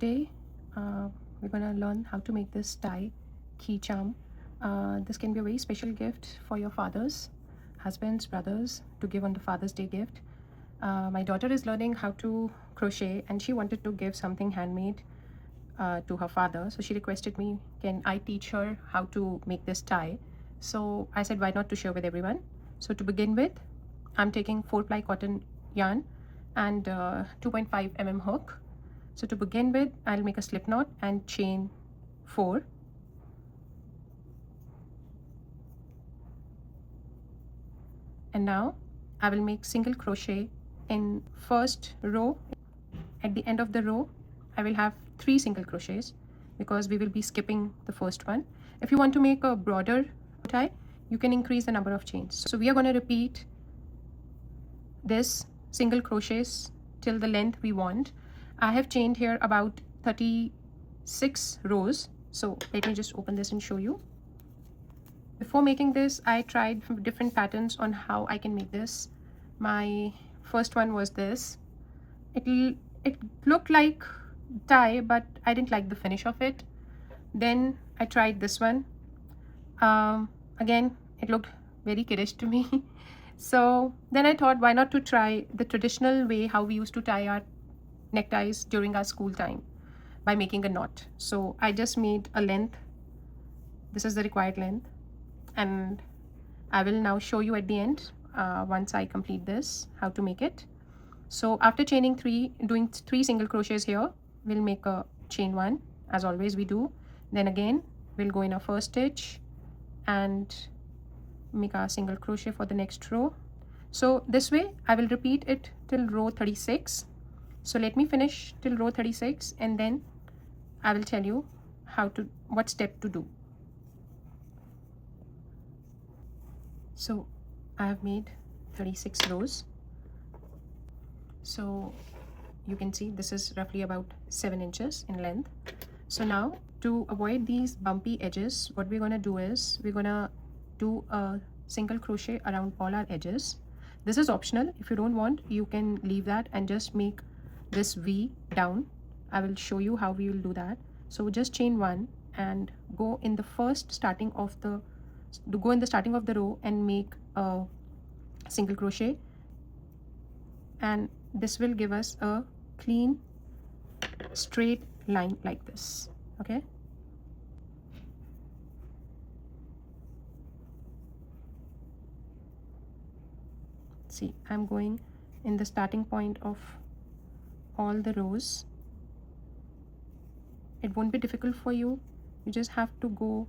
today we're gonna learn how to make this tie key charm. This can be a very special gift for your fathers, husbands, brothers, to give on the Father's Day gift. My daughter is learning how to crochet and she wanted to give something handmade to her father, so she requested me, can I teach her how to make this tie? So I said, why not, to share with everyone. So to begin with, I'm taking 4-ply cotton yarn and 2.5 mm hook. So to begin with, I'll make a slip knot and chain 4. And now I will make single crochet in first row. At the end of the row, I will have 3 single crochets because we will be skipping the first one. If you want to make a broader tie, you can increase the number of chains. So we are going to repeat this single crochets till the length we want. I have chained here about 36 rows. So let me just open this and show you. Before making this, I tried different patterns on how I can make this. My first one was this. It looked like tie, but I didn't like the finish of it. Then I tried this one. Again, it looked very kiddish to me. So then I thought, why not to try the traditional way how we used to tie our neckties during our school time by making a knot. So I just made a length. This is the required length, and I will now show you at the end once I complete this how to make it. So after chaining 3, doing 3 single crochets here, we'll make a chain 1 as always we do. Then again we'll go in our first stitch and make our single crochet for the next row. So this way I will repeat it till row 36. So let me finish till row 36 and then I will tell you what step to do. So I have made 36 rows. So you can see this is roughly about 7 inches in length. So now to avoid these bumpy edges, what we're going to do is we're going to do a single crochet around all our edges. This is optional. If you don't want, you can leave that and just make this V down. I will show you how we will do that. So just chain 1 and go in the starting of the row and make a single crochet, and this will give us a clean straight line like this. Okay, see, I'm going in the starting point of all the rows. It won't be difficult for you. You just have to go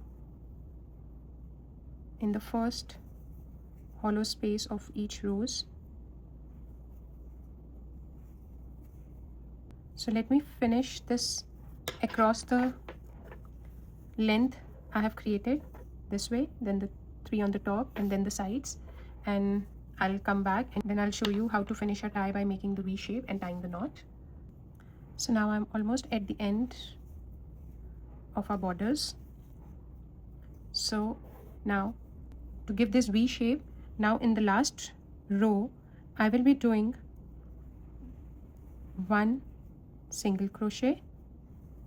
in the first hollow space of each rows. So let me finish this across the length I have created this way, then the 3 on the top and then the sides, and I'll come back and then I'll show you how to finish a tie by making the V shape and tying the knot. So now I'm almost at the end of our borders. So now to give this V shape, now in the last row I will be doing 1 single crochet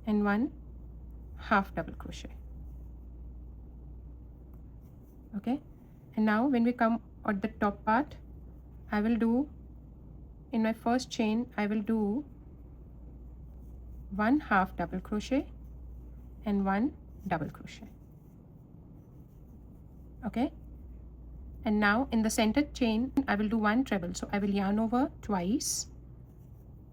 and 1 half double crochet. Okay, and now when we come at the top part, I will do, in my first chain I will do 1 half double crochet and 1 double crochet. Okay, and now in the center chain I will do 1 treble. So I will yarn over twice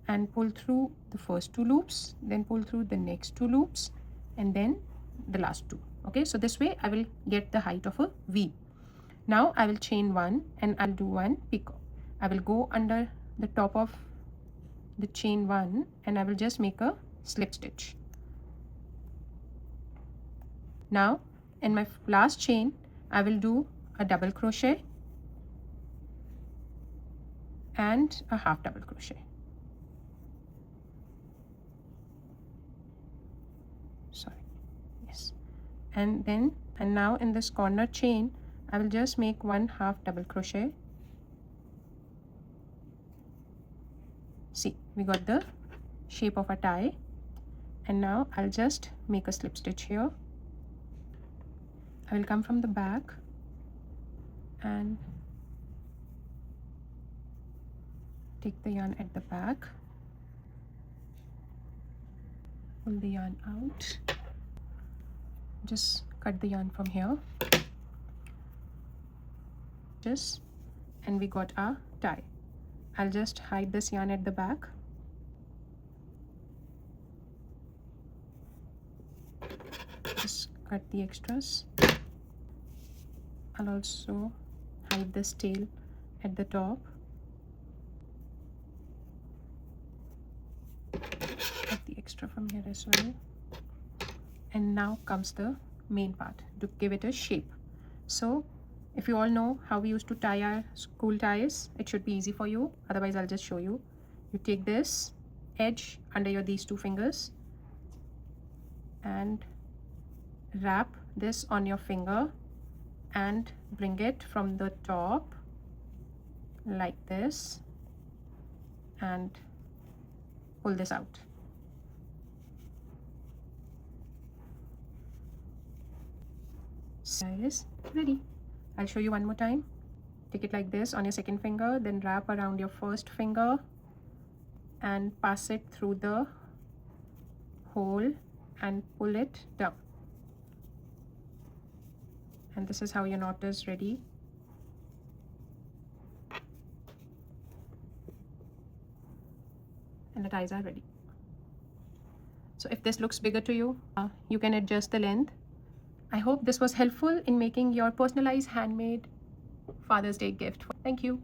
and pull through the first 2 loops, then pull through the next 2 loops and then the last 2. Okay, so this way I will get the height of a V. Now I will chain 1 and I'll do 1 picot. I will go under the top of the chain 1 and I will just make a slip stitch. Now in my last chain I will do a double crochet and a half double crochet. Sorry, yes, and now in this corner chain I will just make 1 half double crochet. See, we got the shape of a tie. And now I'll just make a slip stitch here. I will come from the back and take the yarn at the back, pull the yarn out, just cut the yarn from here, and we got our tie. I'll just hide this yarn at the back. Just cut the extras. I'll also hide this tail at the top. Cut the extra from here as well. And now comes the main part to give it a shape. So if you all know how we used to tie our school ties, it should be easy for you. Otherwise, I'll just show you. You take this edge under your these two fingers and wrap this on your finger and bring it from the top like this and pull this out. So it is ready. I'll show you one more time. Take it like this on your second finger, then wrap around your first finger and pass it through the hole and pull it down. And this is how your knot is ready. And the ties are ready. So if this looks bigger to you, you can adjust the length. I hope this was helpful in making your personalized handmade Father's Day gift. Thank you.